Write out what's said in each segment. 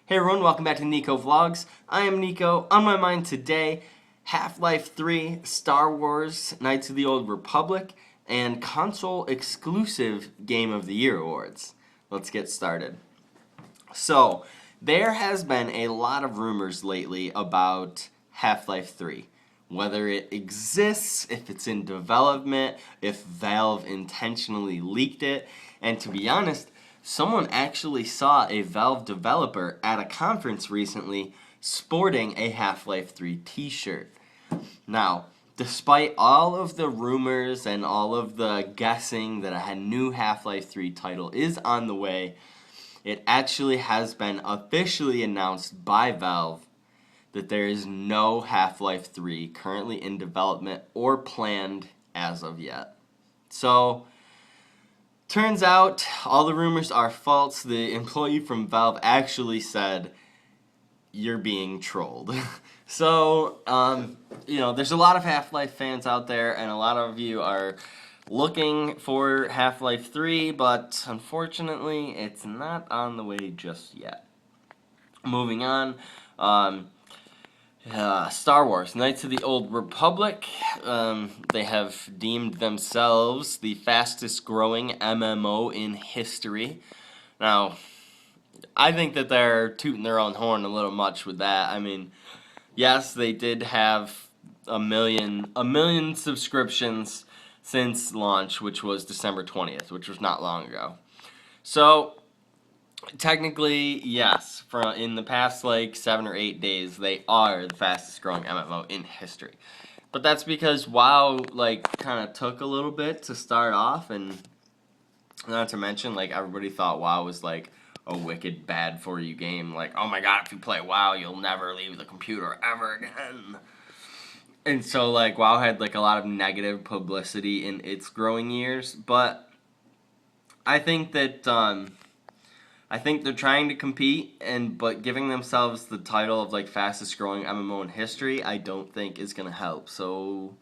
Hey everyone, welcome back to Niko Vlogs. I am Niko. On my mind today, Half-Life 3, Star Wars, Knights of the Old Republic, and console exclusive Game of the Year awards. Let's get started. So, there has been a lot of rumors lately about Half-Life 3. Whether it exists, if it's in development, if Valve intentionally leaked it, and to be honest, someone actually saw a Valve developer at a conference recently sporting a Half-Life 3 t-shirt. Now, despite all of the rumors and all of the guessing that a new Half-Life 3 title is on the way, it actually has been officially announced by Valve that there is no Half-Life 3 currently in development or planned as of yet. So, turns out all the rumors are false. The employee from Valve actually said, "You're being trolled." So, there's a lot of Half-Life fans out there, and a lot of you are looking for Half-Life 3, but unfortunately, it's not on the way just yet. Moving on, Star Wars, Knights of the Old Republic, they have deemed themselves the fastest growing MMO in history. Now, I think that they're tooting their own horn a little much with that. I mean, yes, they did have a million subscriptions since launch, which was December 20th, which was not long ago. So, technically, yes, in the past 7 or 8 days, they are the fastest growing MMO in history. But that's because WoW kind of took a little bit to start off, and not to mention everybody thought WoW was a wicked bad for you game. Oh my god, if you play WoW, you'll never leave the computer ever again. And so WoW had a lot of negative publicity in its growing years, but I think that I think they're trying to compete, but giving themselves the title of fastest growing MMO in history, I don't think is gonna help. So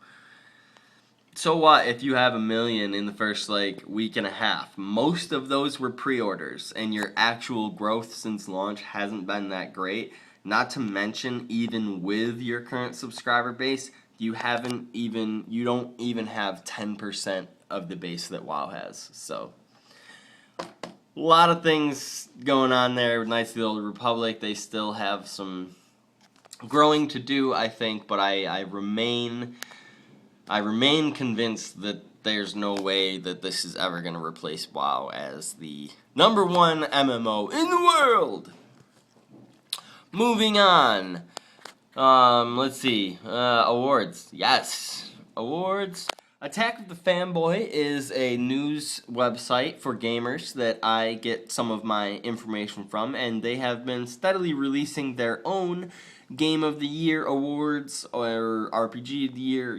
what if you have 1 million in the first week and a half? Most of those were pre-orders, and your actual growth since launch hasn't been that great. Not to mention, even with your current subscriber base, you don't even have 10% of the base that WoW has. So, a lot of things going on there with Knights of the Old Republic. They still have some growing to do, I think, but I remain convinced that there's no way that this is ever going to replace WoW as the #1 MMO in the world. Moving on. Let's see. Awards. Yes. Awards. Attack of the Fanboy is a news website for gamers that I get some of my information from, and they have been steadily releasing their own Game of the Year awards or RPG of the Year,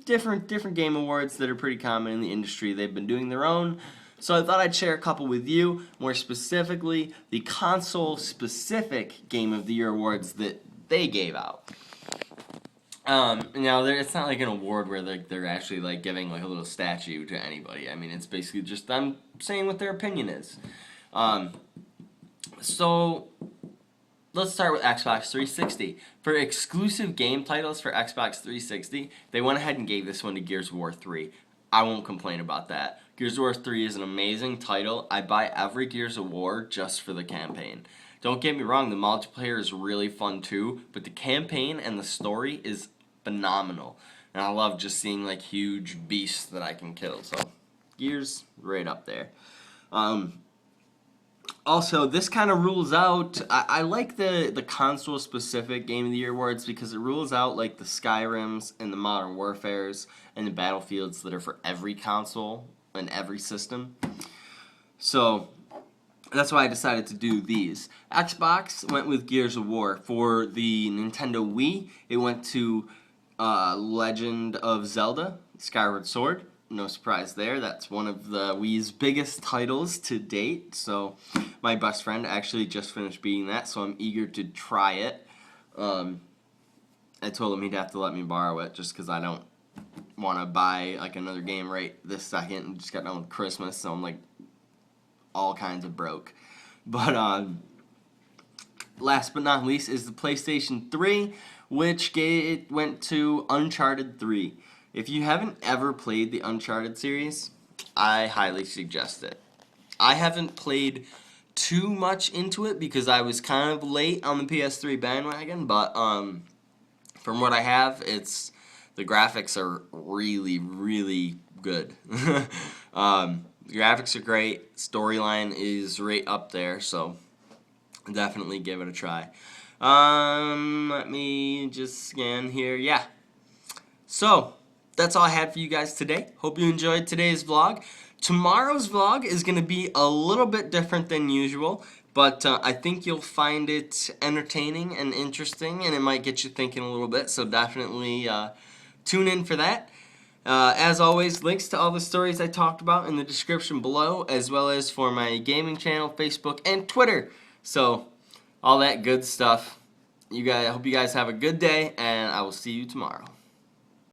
different game awards that are pretty common in the industry. They've been doing their own, so I thought I'd share a couple with you, more specifically the console-specific Game of the Year awards that they gave out. Now, it's not an award where they're actually giving a little statue to anybody. I mean, it's basically just them saying what their opinion is. So let's start with Xbox 360. For exclusive game titles for Xbox 360, they went ahead and gave this one to Gears of War 3. I won't complain about that. Gears of War 3 is an amazing title. I buy every Gears of War just for the campaign. Don't get me wrong, the multiplayer is really fun too, but the campaign and the story is phenomenal. And I love just seeing huge beasts that I can kill. So, Gears, right up there. Also, this kind of rules out, I like the console-specific Game of the Year awards because it rules out the Skyrims and the Modern Warfares and the Battlefields that are for every console and every system. So, that's why I decided to do these. Xbox went with Gears of War. For the Nintendo Wii, it went to Legend of Zelda, Skyward Sword. No surprise there. That's one of the Wii's biggest titles to date. So my best friend actually just finished beating that, so I'm eager to try it. I told him he'd have to let me borrow it just because I don't want to buy another game right this second. And just got done with Christmas, so I'm all kinds of broke. But last but not least is the PlayStation 3, which went to Uncharted 3. If you haven't ever played the Uncharted series, I highly suggest it. I haven't played too much into it because I was kind of late on the PS3 bandwagon, but from what I have, the graphics are really, really good. Graphics are great. Storyline is right up there, so definitely give it a try. Let me just scan here. Yeah. So, that's all I had for you guys today. Hope you enjoyed today's vlog. Tomorrow's vlog is going to be a little bit different than usual, but I think you'll find it entertaining and interesting, and it might get you thinking a little bit, so definitely tune in for that. As always, links to all the stories I talked about in the description below, as well as for my gaming channel, Facebook, and Twitter. So, all that good stuff. I hope you guys have a good day, and I will see you tomorrow.